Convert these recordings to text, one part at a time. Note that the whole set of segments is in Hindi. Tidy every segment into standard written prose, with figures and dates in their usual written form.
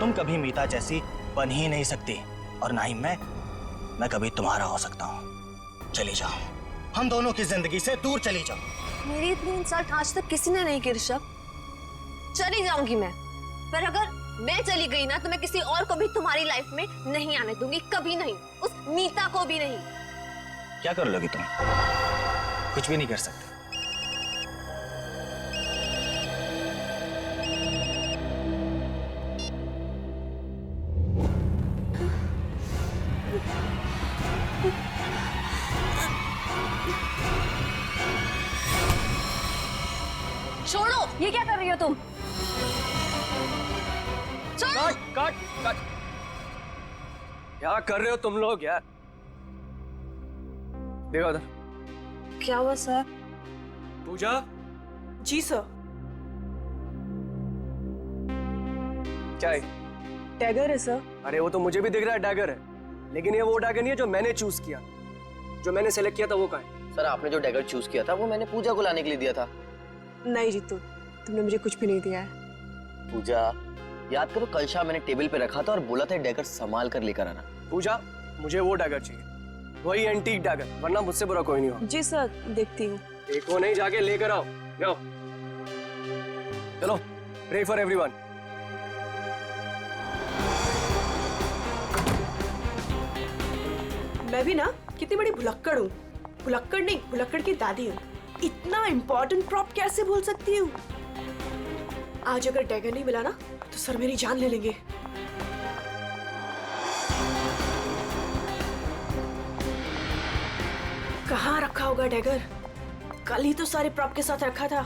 तुम कभी मीता जैसी बन ही नहीं सकती, और ना ही मैं कभी तुम्हारा हो सकता हूँ। चली जाओ, हम दोनों की जिंदगी से दूर चली जाओ। मेरी इतनी इंसल्ट आज तक किसी ने नहीं की ऋषभ। चली जाऊंगी मैं, पर अगर मैं चली गई ना तो मैं किसी और को भी तुम्हारी लाइफ में नहीं आने दूंगी, कभी नहीं, उस मीता को भी नहीं। क्या कर लोगी तुम? कुछ भी नहीं कर सकते। छोड़ो, ये क्या कर रही हो तुम? कट कट कट, क्या कर रहे हो तुम लोग यार? देखो उधर। क्या हुआ सर? पूजा। जी सर। क्या है? टैगर है सर। अरे वो तो मुझे भी दिख रहा है डैगर है, लेकिन ये वो डैगर नहीं है जो मैंने चूज किया। जो मैंने सेलेक्ट किया था वो कहाँ है? सर आपने जो डैगर चूज किया था वो मैंने पूजा को लाने के लिए दिया था। नहीं जीतू, तुमने मुझे कुछ भी नहीं दिया है। पूजा, याद करो कल शाम मैंने टेबल पे रखा था और बोला था डैगर संभाल कर लेकर आना। पूजा, मुझे वो डैगर चाहिए, वही एंटीक डैगर, वरना मुझसे बुरा कोई नहीं होगा। जी सर, देखती हूँ। देखो नहीं, जाके लेकर आओ। जाओ चलो, प्रे फॉर एवरीवन। मैं भी ना कितनी बड़ी भुलक्कड़ हूँ। भुलक्कड़ नहीं, भुलक्कड़ की दादी हूँ। इतना इम्पोर्टेंट प्रॉप कैसे भूल सकती हूँ? आज अगर डैगर नहीं मिला ना तो सर मेरी जान ले लेंगे। कहाँ रखा होगा डैगर? कल ही तो सारे प्रॉप के साथ रखा था।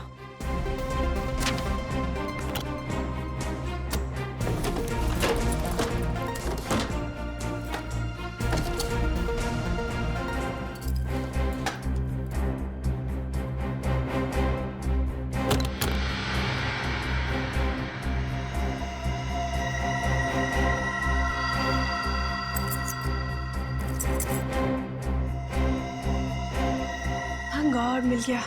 थैंक गॉड मिल गया।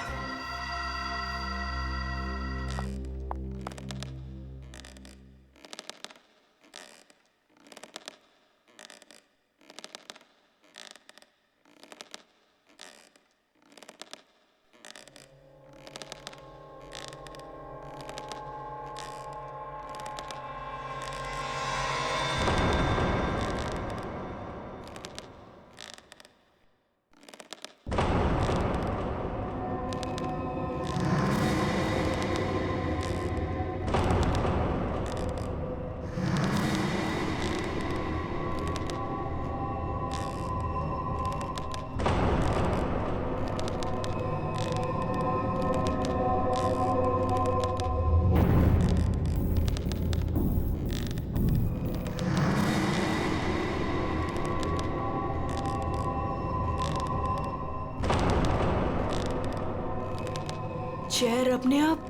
चेयर अपने आप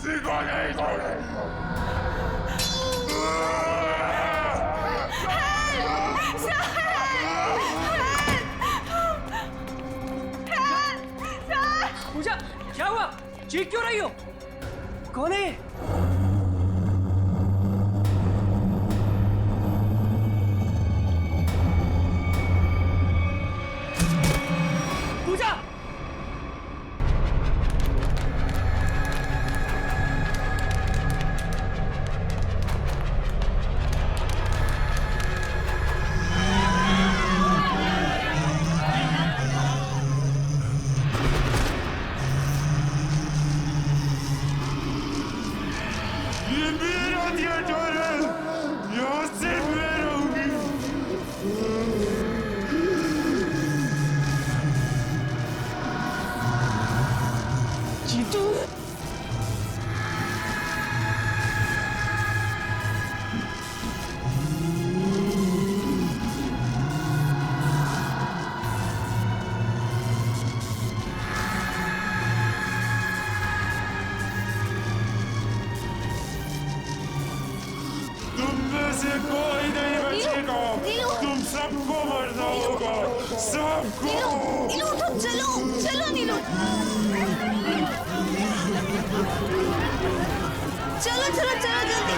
किसी को नहीं छोड़ेंगे। पूजा, क्या हुआ? चीख क्यों रही हो? कौन है? पूजा! ये मेरा थिएटर है, यहाँ से मैं रहूंगी। जीतू! तुम में से कोई नहीं बचेगा, नीलू! तुम सबको मरना होगा, सबको। नीलू उठो, चलो चलो नीलू, चलो चलो चलो जल्दी।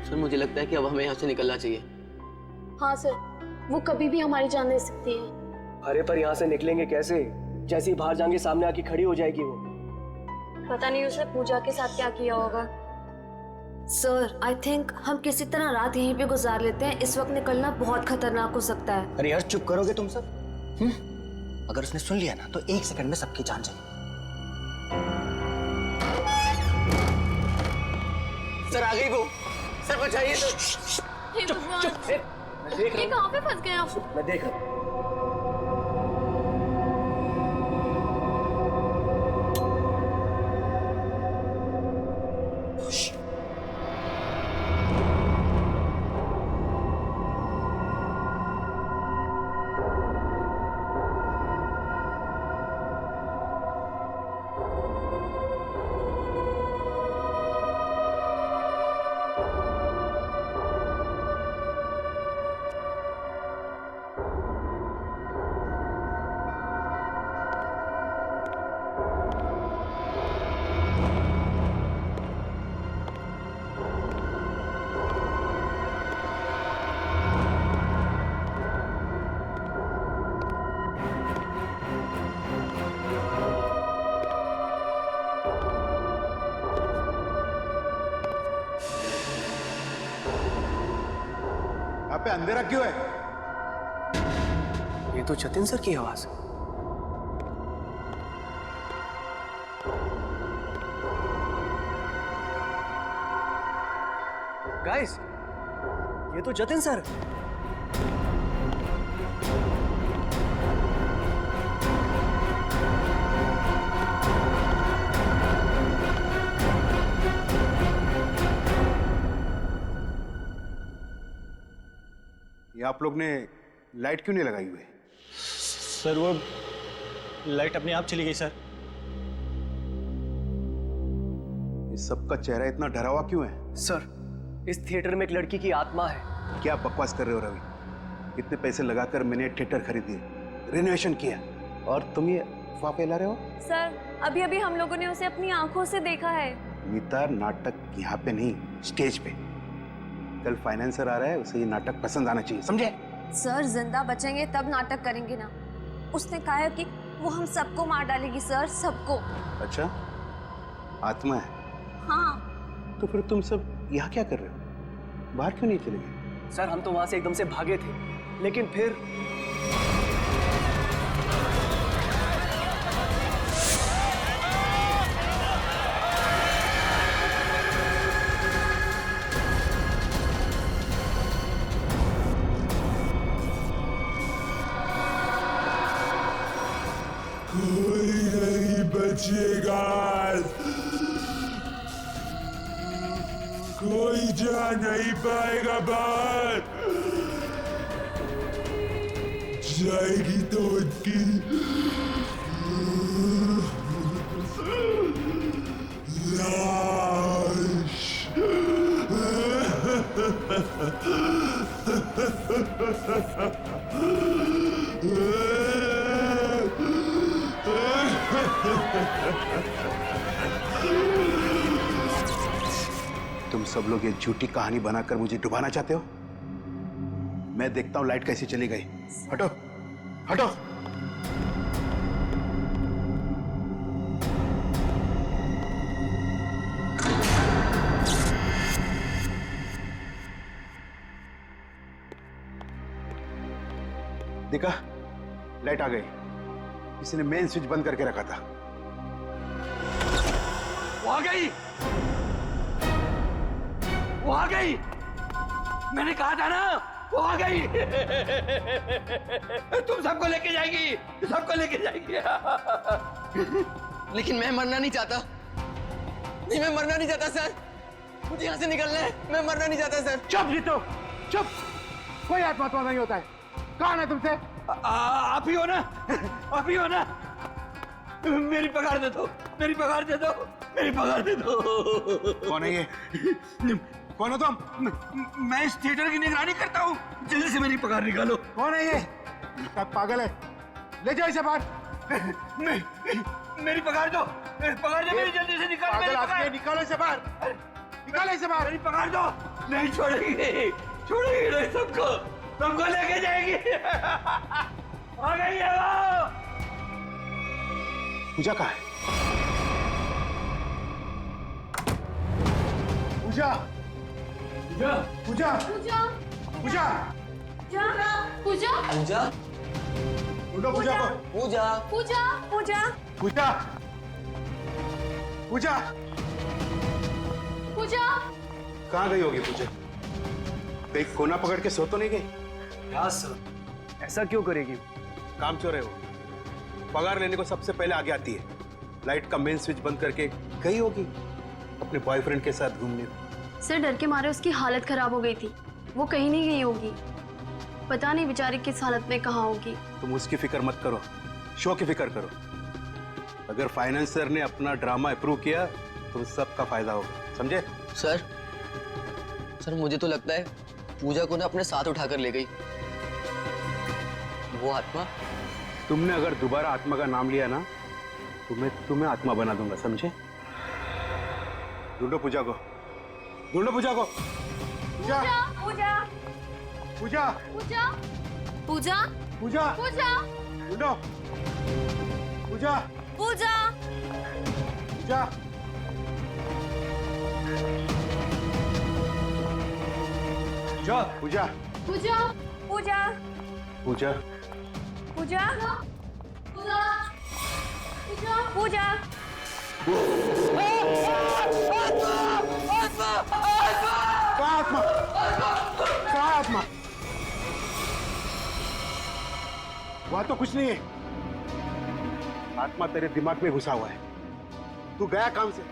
सर मुझे लगता है कि अब हमें यहाँ से निकलना चाहिए। हाँ सर, वो कभी भी हमारी जान ले सकती है। अरे पर यहाँ से निकलेंगे कैसे? जैसे ही बाहर जाएंगे सामने आके खड़ी हो जाएगी वो। पता नहीं उसने पूजा के साथ क्या किया होगा। सर आई थिंक हम किसी तरह रात यहीं पे गुजार लेते हैं, इस वक्त निकलना बहुत खतरनाक हो सकता है। अरे यार चुप करोगे तुम सब? अगर उसने सुन लिया ना तो 1 सेकंड में सबकी जान जाएगी। सर आ गई वो, सर बचाइए सर। हे भगवान, मैं देख ये रहा कहाँ पे फंस गए आप? हूँ, मैं देख रहा हूँ। पे अंधेरा क्यों है? ये तो जतिन सर की आवाज है। गाइस, ये तो जतिन सर। ये आप लोग ने लाइट क्यों नहीं लगाई हुई? सर वो लाइट अपने आप चली गई सर। इस सबका चेहरा इतना डरा हुआ क्यों है? सर, इस थिएटर में एक लड़की की आत्मा है। क्या बकवास कर रहे हो रवि? इतने पैसे लगाकर मैंने थिएटर खरीदी, रेनोवेशन किया, और तुम ये अफवाह फैला रहे हो? सर, अभी अभी हम लोगों ने उसे अपनी आंखों से देखा है। नीता, नाटक यहाँ पे नहीं, स्टेज पे। कल फाइनेंसर आ रहा है, उसे ये नाटक पसंद आना चाहिए, समझे? सर जिंदा बचेंगे तब नाटक करेंगे ना। उसने कहा है कि वो हम सबको मार डालेगी सर, सबको। अच्छा, आत्मा है? हाँ। तो फिर तुम सब यहाँ क्या कर रहे हो? बाहर क्यों नहीं चले गए? सर, हम तो वहां से एकदम से भागे थे, लेकिन फिर कोई नहीं बचेगा, कोई जा नहीं पाएगा बाहर। जाएगी तो उनकी लाश। तुम सब लोग ये झूठी कहानी बनाकर मुझे डुबाना चाहते हो? मैं देखता हूं लाइट कैसी चली गई। हटो, हटो। देखा, लाइट आ गई। किसी ने मेन स्विच बंद करके रखा था। वो आ गई, वो आ गई। मैंने कहा था ना, वो आ गई। तुम सबको लेके जाएगी, सबको लेके जाएगी। लेकिन मैं मरना नहीं चाहता। नहीं, मैं मरना नहीं चाहता सर। मुझे यहाँ से निकलना है। मैं मरना नहीं चाहता सर। चुप जीतो, चुप। कोई आत्मा नहीं होता है। कौन है तुमसे? आप ही हो ना, आप ही हो ना। मेरी पगार दे दो, मेरी पगार दे दो, मेरी पगार दे दो। कौन है ये? कौन हो तुम? मैं इस थिएटर की निगरानी करता हूँ। जल्दी से मेरी पगार निकालो। कौन है ये? सब पागल है। ले जाओ इसे बाहर। मेरी पगार दो, पगार दो मेरी, जल्दी से निकालो मेरी पगार। निकालो इसे बाहर, निकालो इसे बाहर। मेरी पगार दो। नहीं छोड़ेगी, छोड़ेगी नहीं सबको, सबको लेके जाएगी। आ गई है वो। पूजा कहाँ है? पूजा, पूजा, पूजा, पूजा पूजा, पूजा पूजा, ढूंढो पूजा को। पूजा, पूजा पूजा पूजा, पूजा, पूजा कहाँ गई होगी पूजा? कहीं कोना पकड़ के सो तो नहीं गई? क्या सर, ऐसा क्यों करेगी? काम चोर है वो। पगार लेने को सबसे पहले आगे आती है। लाइट का मेन स्विच बंद करके गई होगी अपने बॉयफ्रेंड के साथ घूमने। सर, डर के मारे उसकी हालत खराब हो गई थी, वो कहीं नहीं गई होगी। पता नहीं बेचारी किस हालत में कहाँ होगी। तुम उसकी फिक्र मत करो, शो की फिक्र करो। अगर फाइनेंसर ने अपना ड्रामा अप्रूव किया तो सबका फायदा होगा, समझे? सर, सर मुझे तो लगता है पूजा को ना अपने साथ उठाकर ले गई वो आत्मा। तुमने अगर दोबारा आत्मा का नाम लिया ना तो मैं तुम्हें आत्मा बना दूंगा, समझे? ढूंढो पूजा को, ढूंढो पूजा को। पूजा, पूजा पूजा, पूजा पूजा पूजा, पूजा ढूंढो पूजा, पूजा पूजा। पूजा, पूजा पूजा पूजा, पूजा पूजा पूजा कहाँ आत्मा? कहाँ आत्मा? वहां तो कुछ नहीं है। आत्मा तेरे दिमाग में घुसा हुआ है। तू गया काम से,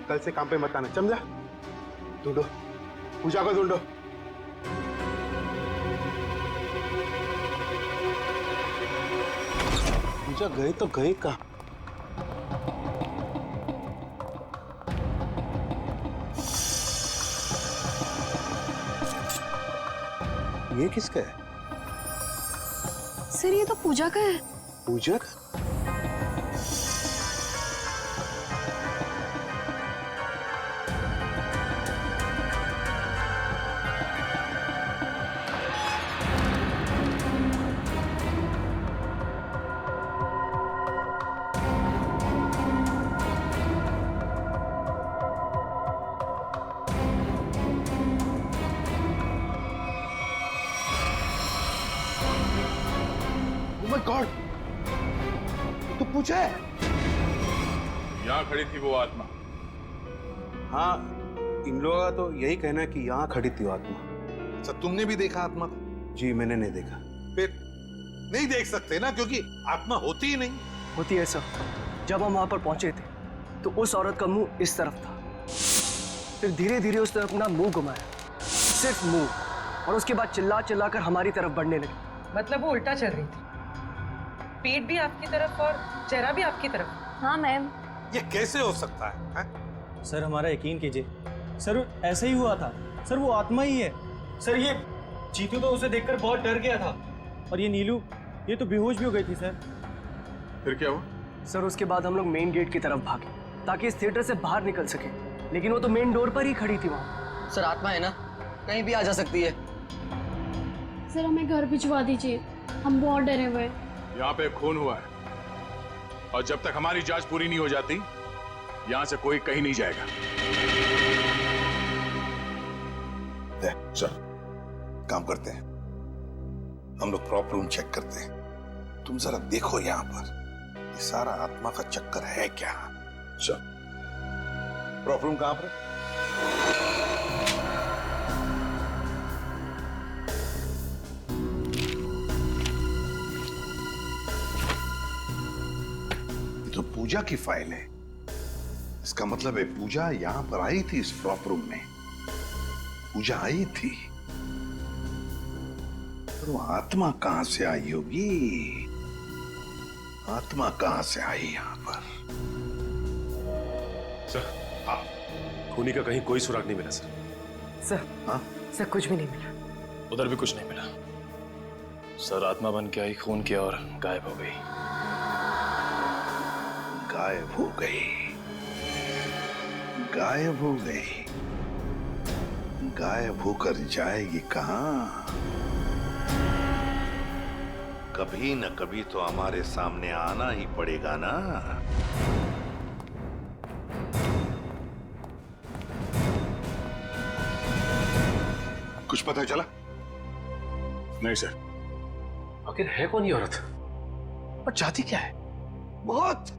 कल से काम पे मत आना, समझा? ढूंढो पूजा को, ढूंढो। पूजा गए तो गए कहाँ? ये किसका है? सर, ये तो पूजा का है। पूजा का? गॉड, तू पूछा है? यहाँ खड़ी थी वो आत्मा। हाँ, इन लोगों का तो यही कहना है कि यहाँ खड़ी थी वो आत्मा। सर तुमने भी देखा आत्मा को? जी मैंने नहीं देखा। फिर नहीं देख सकते ना, क्योंकि आत्मा होती ही नहीं। होती है सर। जब हम वहां पर पहुंचे थे तो उस औरत का मुंह इस तरफ था, फिर धीरे धीरे उसने अपना मुंह घुमाया, सिर्फ मुंह, और उसके बाद चिल्ला चिल्ला कर हमारी तरफ बढ़ने लगी। मतलब वो उल्टा चल रही थी, पेट भी आपकी तरफ और चेहरा भी आपकी तरफ। हाँ मैम। ये कैसे हो सकता है? सर हमारा यकीन कीजिए, सर ऐसे ही हुआ था। सर वो आत्मा ही है। सर ये चीतू तो उसे देखकर बहुत डर गया था, और ये नीलू ये तो बेहोश भी हो गई थी सर। फिर क्या हुआ? सर उसके बाद हम लोग मेन गेट की तरफ भागे ताकि इस थिएटर से बाहर निकल सके, लेकिन वो तो मेन डोर पर ही खड़ी थी वहां। सर आत्मा है ना, कहीं भी आ जा सकती है। सर हमें घर भिजवा दीजिए, हम बहुत डरे हुए हैं। यहाँ पे खून हुआ है, और जब तक हमारी जांच पूरी नहीं हो जाती यहाँ से कोई कहीं नहीं जाएगा। चल काम करते हैं, हम लोग प्रॉपर रूम चेक करते हैं। तुम जरा देखो यहाँ पर ये सारा आत्मा का चक्कर है क्या। चल प्रॉपर रूम कहाँ पर है? ये तो पूजा की फाइल है। इसका मतलब है पूजा यहां पर आई थी इस प्रॉपर रूम में। पूजा आई थी, पर वो आत्मा कहां से आई होगी? आत्मा कहां से आई यहां पर? सर, हाँ खूनी का कहीं कोई सुराग नहीं मिला सर। सर, हाँ सर कुछ भी नहीं मिला। उधर भी कुछ नहीं मिला सर। आत्मा बन के आई, खून किया और गायब हो गई। गायब हो गई, गायब हो गई। गायब होकर जाएगी कहां? कभी न कभी तो हमारे सामने आना ही पड़ेगा ना। कुछ पता चला? नहीं सर। आखिर है कौन ये औरत और चाहती क्या है? बहुत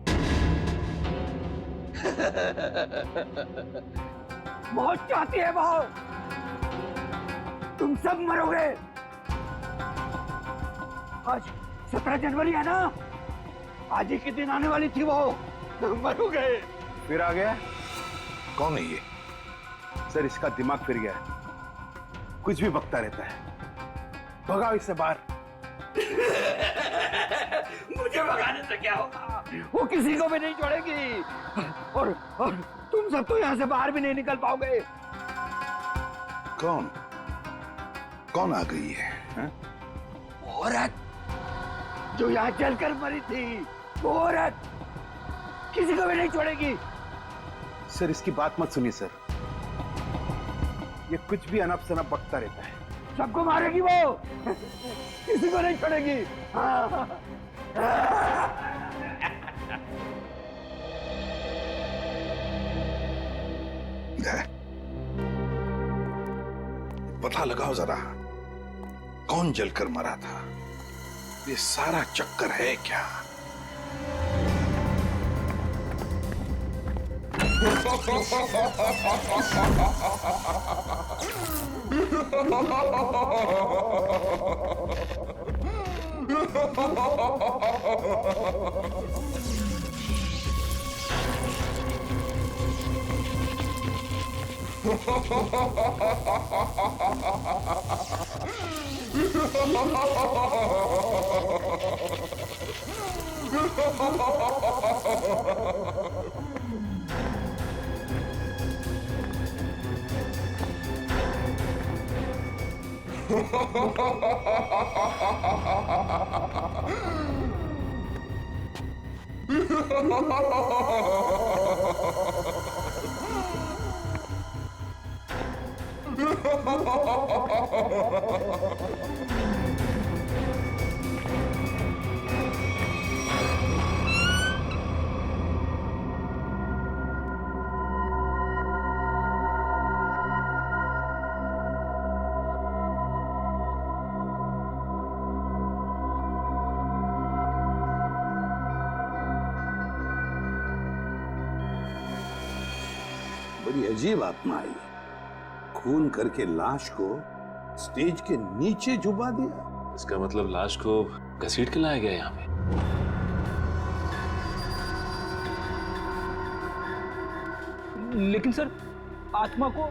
मौत चाहती है वो। तुम सब मरोगे। आज 17 जनवरी है ना, आज ही के दिन आने वाली थी वो। मरोगे। फिर आ गया। कौन है ये? सर इसका दिमाग फिर गया है, कुछ भी बकता रहता है। भगाओ इससे बाहर। मुझे भगाने से क्या होगा? वो किसी को भी नहीं छोड़ेगी, और तुम सब तो यहाँ से बाहर भी नहीं निकल पाओगे। कौन कौन आ गई है, है? औरत जो यहाँ जलकर मरी थी, वो औरत किसी को भी नहीं छोड़ेगी। सर इसकी बात मत सुनिए सर, ये कुछ भी अनप शनप बकता रहता है। सबको मारेगी वो, किसी को नहीं छोड़ेगी। हाँ। पता लगाओ जरा, कौन जलकर मरा था? ये सारा चक्कर है क्या? बड़ी अजीब आत्मा आई है। खून करके लाश को स्टेज के नीचे छुपा दिया। इसका मतलब लाश को घसीट के लाया गया यहाँ पे। लेकिन सर, आत्मा को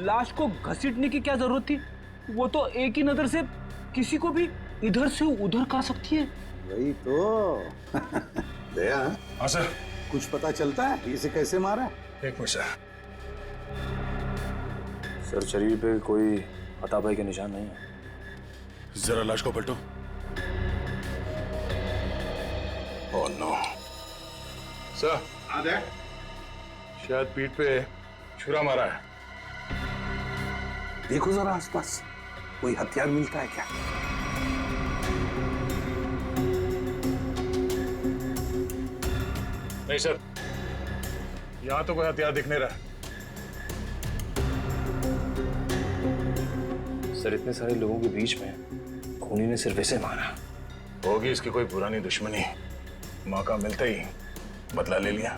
लाश को घसीटने की क्या जरूरत थी? वो तो एक ही नजर से किसी को भी इधर से उधर कर सकती है। वही तो। दया, हाँ सर। कुछ पता चलता है इसे कैसे मारा? एक मिनट सर। सर, शरीर पे कोई हथापाई के निशान नहीं है। जरा लाश को पलटो। ओह नो सर, शायद पीठ पे छुरा मारा है। देखो जरा आसपास, कोई हथियार मिलता है क्या? नहीं सर, यहां तो कोई हथियार दिख नहीं रहा। सर, इतने सारे लोगों के बीच में खूनी ने सिर्फ ऐसे मारा। होगी इसकी कोई पुरानी दुश्मनी। मौका मिलते ही बदला ले लिया।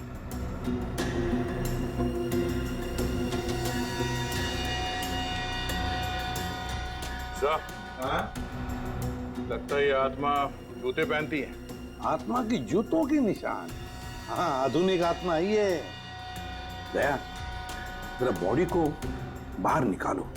सर, लगता है ये आत्मा जूते पहनती है। आत्मा की जूतों के निशान? हाँ, आधुनिक आत्मा ही है। दया, जरा बॉडी को बाहर निकालो।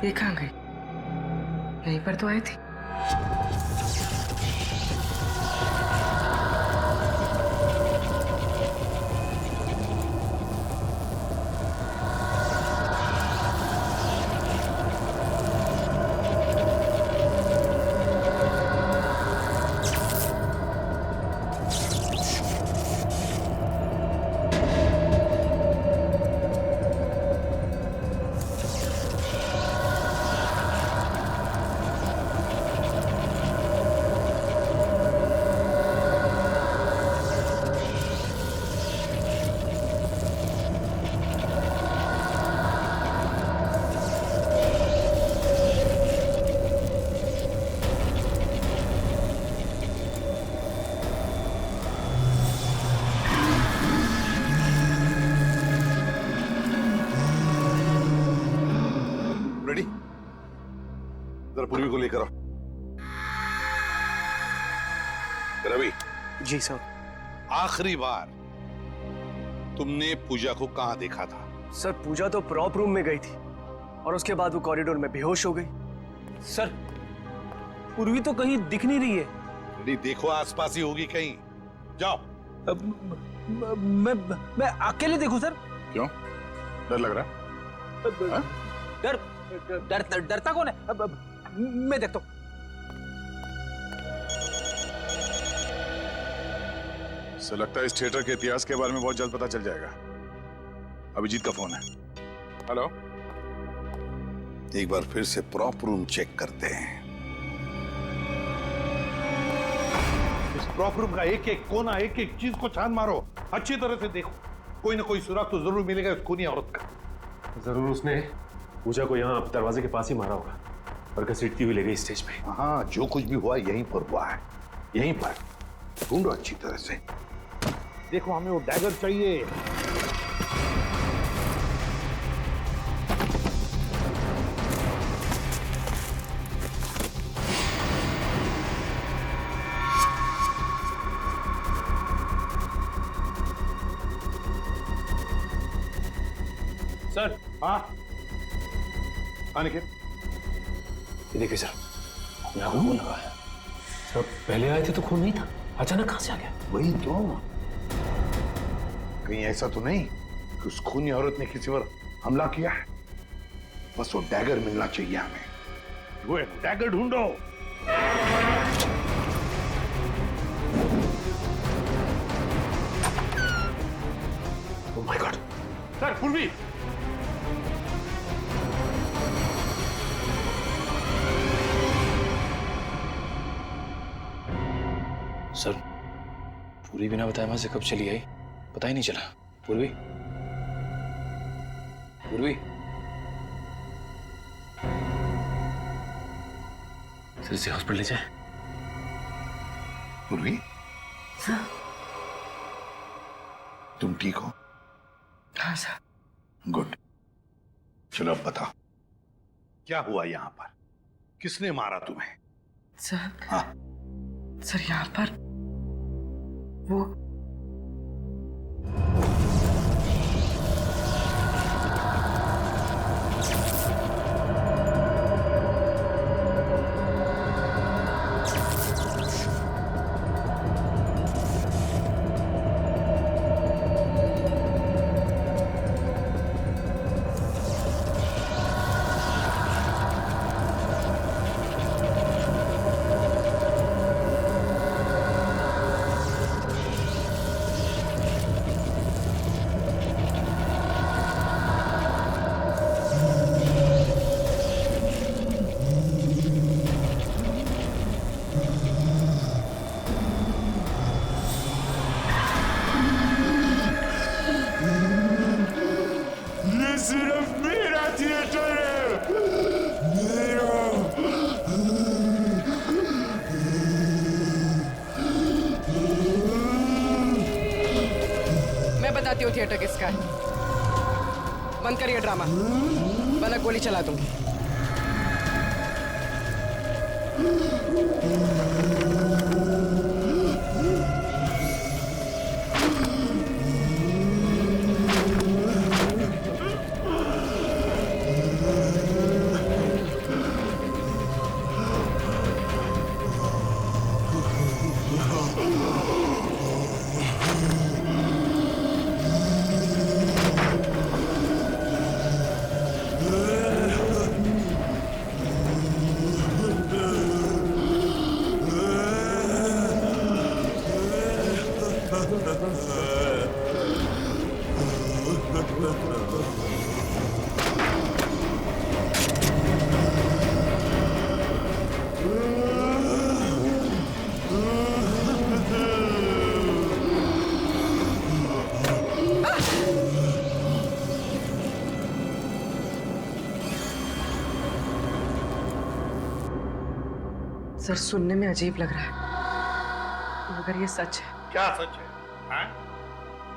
ये कहाँ गई? यहीं पर तो आई थी। जरा पूर्वी को लेकर आओ। रवि। जी सर। आखिरी बार तुमने पूजा को कहां देखा था? सर, पूजा तो प्रॉप रूम में गई थी और उसके बाद वो कॉरिडोर में बेहोश हो गई। सर, पूर्वी तो कहीं दिख नहीं रही है। नहीं, देखो आसपास ही होगी कहीं। जाओ। मैं अकेले देखूं सर? क्यों? डर लग रहा है? डरता कौन है? मैं देखता हूं। सर, लगता है इस थिएटर के इतिहास के बारे में बहुत जल्द पता चल जाएगा। अभिजीत का फोन है। हेलो। एक बार फिर से प्रॉप रूम चेक करते हैं। इस प्रॉप रूम का एक एक कोना, एक एक चीज को छान मारो, अच्छी तरह से देखो। कोई ना कोई सुराग तो जरूर मिलेगा उस खूनी औरत का। जरूर उसने पूजा को यहाँ दरवाजे के पास ही मारा होगा और घसीटती हुई ले गई स्टेज पे। हाँ, जो कुछ भी हुआ यहीं पर हुआ है। यहीं पर ढूंढो अच्छी तरह से। देखो, हमें वो डैगर चाहिए। सर। हाँ, अनिकेत। ये देखिए सर, यहाँ खून लगा है। सर, पहले आए थे तो खून नहीं था, अचानक कहां से आ गया? वही तो। कहीं ऐसा तो नहीं कि उस खूनी औरत ने किसी पर हमला किया है? बस वो डैगर मिलना चाहिए हमें। वो डैगर ढूंढो। सर पूर्वी, सर पूरी बिना बताए वहां से कब चली आई पता ही नहीं चला। पूर्वी, पूर्वी, सर इसे हॉस्पिटल ले जाए। पूर्वी, तुम ठीक हो? हाँ सर। गुड। चलो अब बताओ क्या हुआ यहाँ पर, किसने मारा तुम्हें? सर, हाँ सर यहाँ पर वो सिर्फ मेरा थिएटर है। मैं बताती हूँ थिएटर किसका है। बंद करिए ड्रामा, वरना गोली चला दूंगी। सर सुनने में अजीब लग रहा है, मगर ये सच है। क्या सच है? हाँ?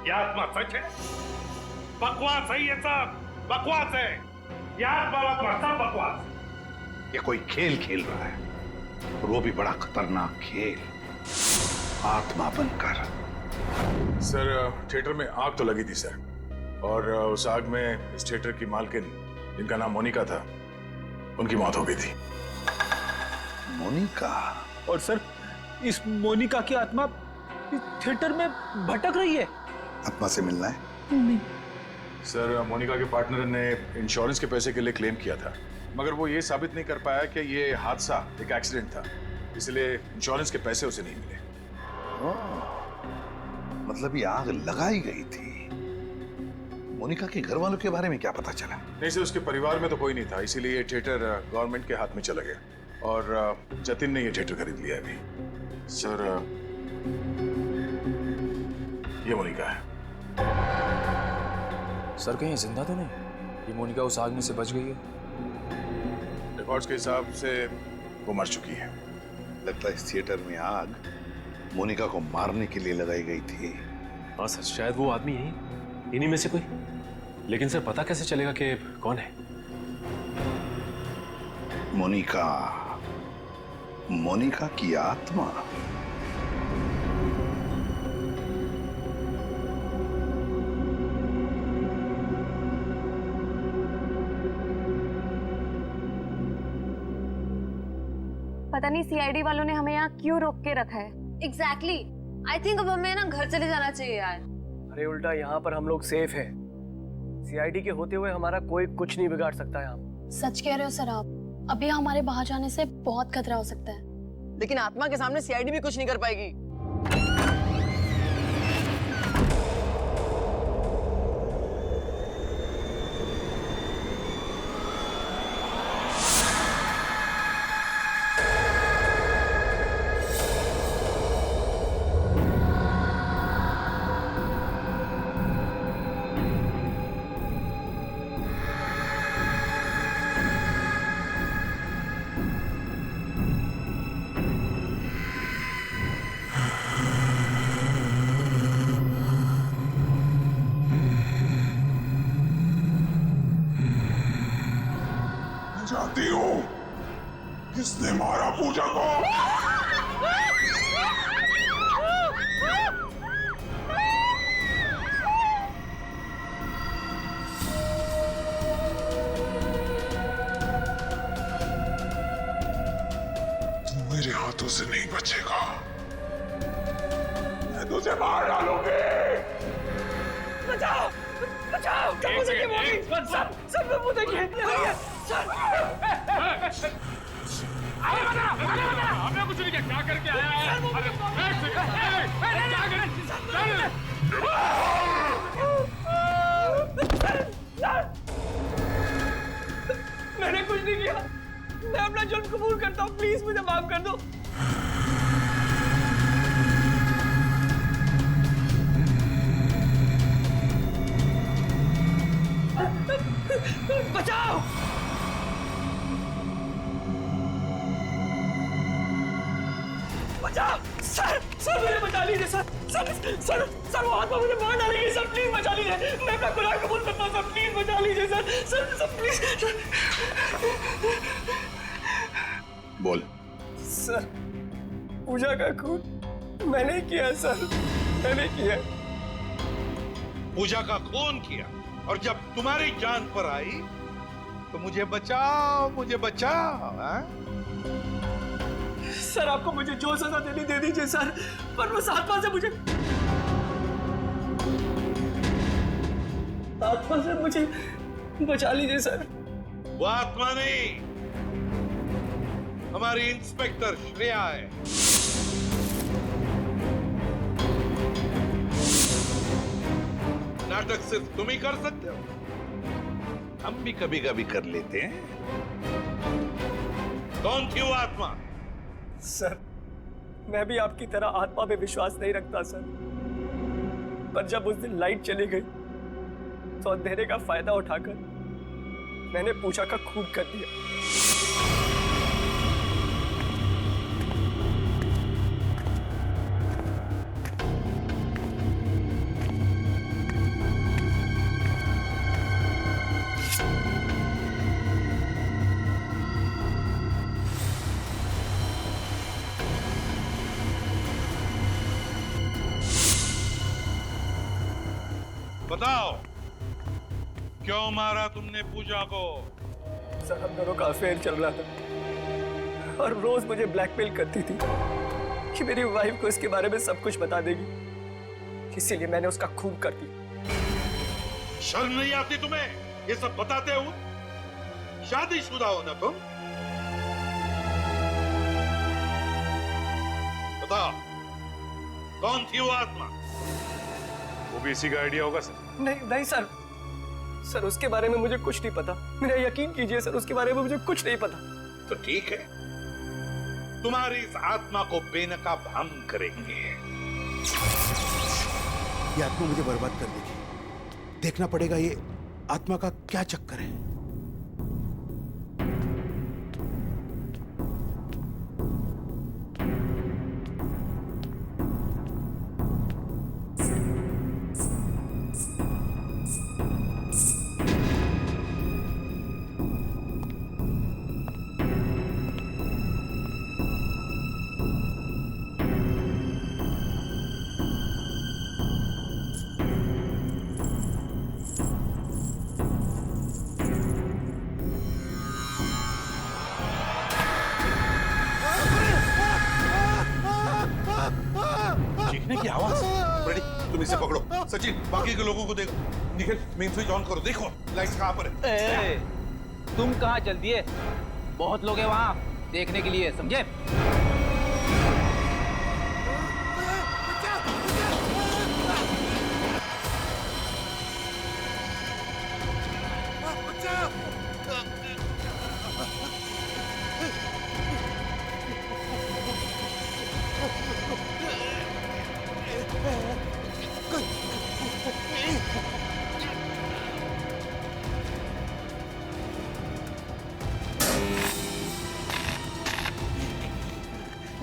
ये आत्मा सच है? बकवास है ये सब, बकवास है। ये आत्मा सब बकवास। ये कोई खेल खेल रहा है और वो भी बड़ा खतरनाक खेल, आत्मा बनकर। सर थिएटर में आग तो लगी थी सर, और उस आग में इस थिएटर की मालकिन जिनका नाम मोनिका था उनकी मौत हो गई थी। मोनिका? और सर इस मोनिका की आत्मा इस थिएटर में भटक रही है। आत्मा से मिलना है? नहीं सर मोनिका के पार्टनर ने इंश्योरेंस के पैसे के लिए क्लेम किया था, मगर वो ये साबित नहीं कर पाया कि ये हादसा एक एक्सीडेंट था, इसलिए इंश्योरेंस के पैसे उसे नहीं मिले। मतलब ये आग लगाई गई थी। मोनिका के घर वालों के बारे में क्या पता चला? नहीं सर, उसके परिवार में तो कोई नहीं था, इसीलिए ये थिएटर गवर्नमेंट के हाथ में चला गया और जतिन ने ये थिएटर खरीद लिया अभी। सर ये मोनिका है। सर कहीं जिंदा तो नहीं? ये मोनिका उस आग में से बच गई है? रिकॉर्ड्स के हिसाब से वो मर चुकी है। लगता है इस थिएटर में आग मोनिका को मारने के लिए लगाई गई थी। हाँ सर, शायद वो आदमी यही, इन्हीं में से कोई। लेकिन सर पता कैसे चलेगा कि कौन है? मोनिका, मोनिका की आत्मा। पता नहीं सीआईडी वालों ने हमें यहाँ क्यों रोक के रखा है। एग्जैक्टली आई थिंक अब हमें ना घर चले जाना चाहिए यार। अरे उल्टा यहाँ पर हम लोग सेफ हैं। सीआईडी के होते हुए हमारा कोई कुछ नहीं बिगाड़ सकता यहाँ। सच कह रहे हो सर आप, अभी हमारे बाहर जाने से बहुत खतरा हो सकता है। लेकिन आत्मा के सामने सीआईडी भी कुछ नहीं कर पाएगी। चाहती हो? किसने मारा पूजा को? तू मेरे हाथों से नहीं बचेगा। मैं तुझे मार डालूंगी। बचाओ बचाओ सब लोग देखिए सर हमने कुछ नहीं किया। क्या करके आया है? मैंने कुछ नहीं किया। मैं अपना जुर्म कबूल करता हूँ। प्लीज मुझे माफ कर दो। बचाओ बचाओ सर मुझे बचा लीजिए सर वो आत्मा मुझे मार डालेगी सर। प्लीज बचा लीजिए। मैं अपना गुनाह कबूल करता हूँ सर। प्लीज बचा लीजिए सर प्लीज। बोल। सर पूजा का खून मैंने किया सर। मैंने किया। पूजा का खून किया और जब तुम्हारी जान पर आई तो मुझे बचाओ हाँ? सर आपको मुझे जो सजा देनी दे दीजिए सर, पर उस आत्मा से मुझे बचा लीजिए सर। वो आत्मा नहीं, हमारी इंस्पेक्टर श्रेया है। नाटक सिर्फ तुम ही कर सकते हो, हम भी कभी कभी कर लेते हैं। कौन थी वो आत्मा? सर मैं भी आपकी तरह आत्मा पे विश्वास नहीं रखता सर, पर जब उस दिन लाइट चली गई तो अंधेरे का फायदा उठाकर मैंने पूजा का खून कर दिया। बताओ क्यों मारा तुमने पूजा को? सर हम दोनों का अफेयर चल रहा था और रोज मुझे ब्लैकमेल करती थी कि मेरी वाइफ को इसके बारे में सब कुछ बता देगी, इसीलिए मैंने उसका खून कर दिया। शर्म नहीं आती तुम्हें ये सब बताते हो? शादीशुदा हो ना तुम? बताओ कौन थी वो आत्मा? वो भी इसी का आइडिया होगा सर। नहीं सर उसके बारे में मुझे कुछ नहीं पता। मेरा यकीन कीजिए सर, उसके बारे में मुझे कुछ नहीं पता। तो ठीक है, तुम्हारी इस आत्मा को बेनकाब हम करेंगे। ये आत्मा मुझे बर्बाद कर देगी। देखना पड़ेगा ये आत्मा का क्या चक्कर है। की आवाज। रेडी, तुम इसे पकड़ो। सचिन बाकी के लोगों को देखो। निखिल मेन स्विच ऑन करो, देखो लाइट्स कहां पर है। तुम कहां चल दिए? बहुत लोग हैं वहां देखने के लिए, समझे?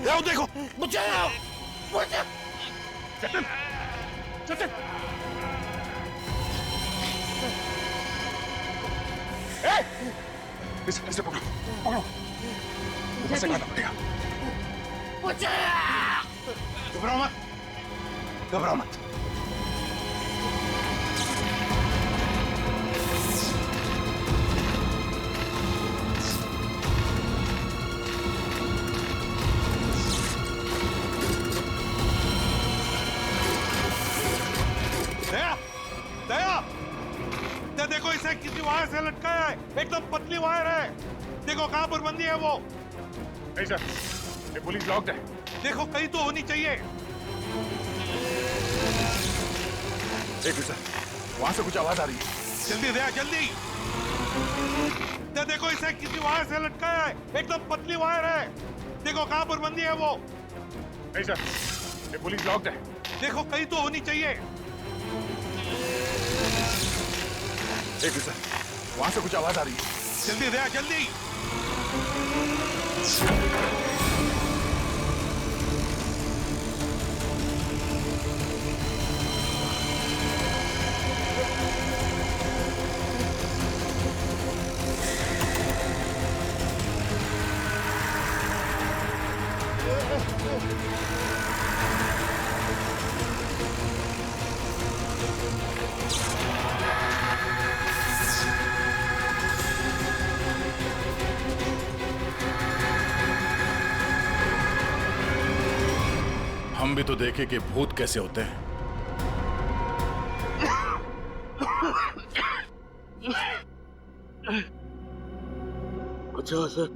आओ देखो, बचाओ, बचाओ। सचिन, सचिन। इसे पकड़ो पकड़ो, ऊपर से काटना पड़ेगा। घबराओ मत, घबराओ मत। दया, दया, देखो इसे किसी वायर से लटकाया है, एकदम पतली वायर है। देखो कहां पर बंदी है वो। नहीं सर, ये पुलिस लॉक्ड है। देखो कहीं तो होनी चाहिए। एक सर, वहां से कुछ आवाज आ रही है। जल्दी दया, जल्दी। देखो इसे किसी वायर से लटकाया है, एकदम पतली वायर है। देखो कहां पर बंदी है वो। नहीं सर, ये पुलिस लॉक्ड है। देखो कहीं तो होनी चाहिए। एक सर, वहां से कुछ आवाज आ रही है। जल्दी दया, जल्दी। हम भी तो देखे कि भूत कैसे होते हैं। अच्छा सर,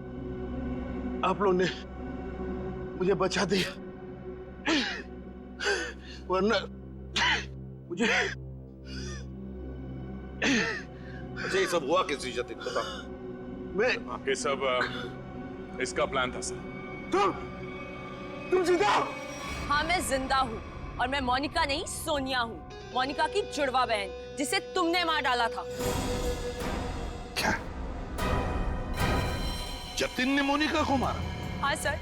आप लोगों ने मुझे बचा दिया, वरना मुझे। अच्छा ये सब हुआ किसी जतिन बता। मैं ये सब इसका प्लान था सर। तुम जिंदा हो? हाँ मैं जिंदा हूँ और मैं मोनिका नहीं सोनिया हूँ, मोनिका की जुड़वा बहन जिसे तुमने मार डाला था। क्या? जतिन ने मोनिका को मारा? हाँ सर,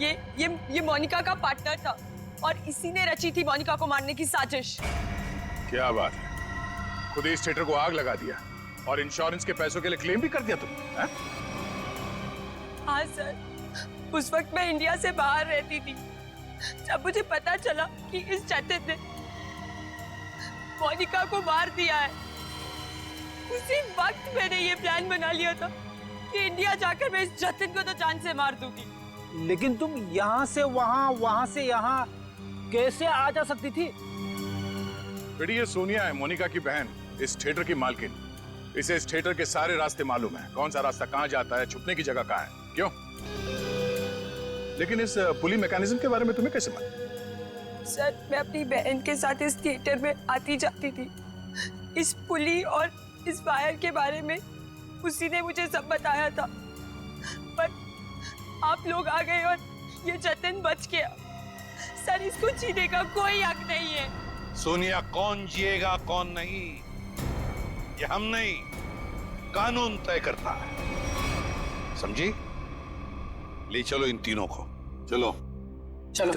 ये मोनिका का पार्टनर था और इसी ने रची थी मोनिका को मारने की साजिश। क्या बात है, खुद इस थिएटर को आग लगा दिया और इंश्योरेंस के पैसों के लिए क्लेम भी कर दिया तुम? हाँ सर, उस वक्त मैं इंडिया से बाहर रहती थी। जब मुझे पता चला कि इस जतिन ने मोनिका को मार दिया है, उसी वक्त मैंने ये प्लान बना लिया था कि इंडिया जाकर मैं इस जतिन को तो जान से मार दूंगी। लेकिन तुम यहाँ से वहाँ, वहाँ से यहाँ कैसे आ जा सकती थी? बेटी ये सोनिया है, मोनिका की बहन, इस थिएटर की मालकिन। इसे इस थिएटर के सारे रास्ते मालूम है, कौन सा रास्ता कहाँ जाता है, छुपने की जगह कहाँ है। क्यों? लेकिन इस पुली मैकेनिज्म के बारे में तुम्हें कैसे मालूम? सर मैं अपनी बहन के साथ इस थिएटर में आती जाती थी। इस पुली और इस वायर के बारे में उसी ने मुझे सब बताया था, पर आप लोग आ गए और ये जतिन बच गया। सर इसको जीने का कोई हक नहीं है। सोनिया, कौन जिएगा कौन नहीं ये हम नहीं, कानून तय करता है, समझी? ले चलो इन तीनों को, चलो चलो।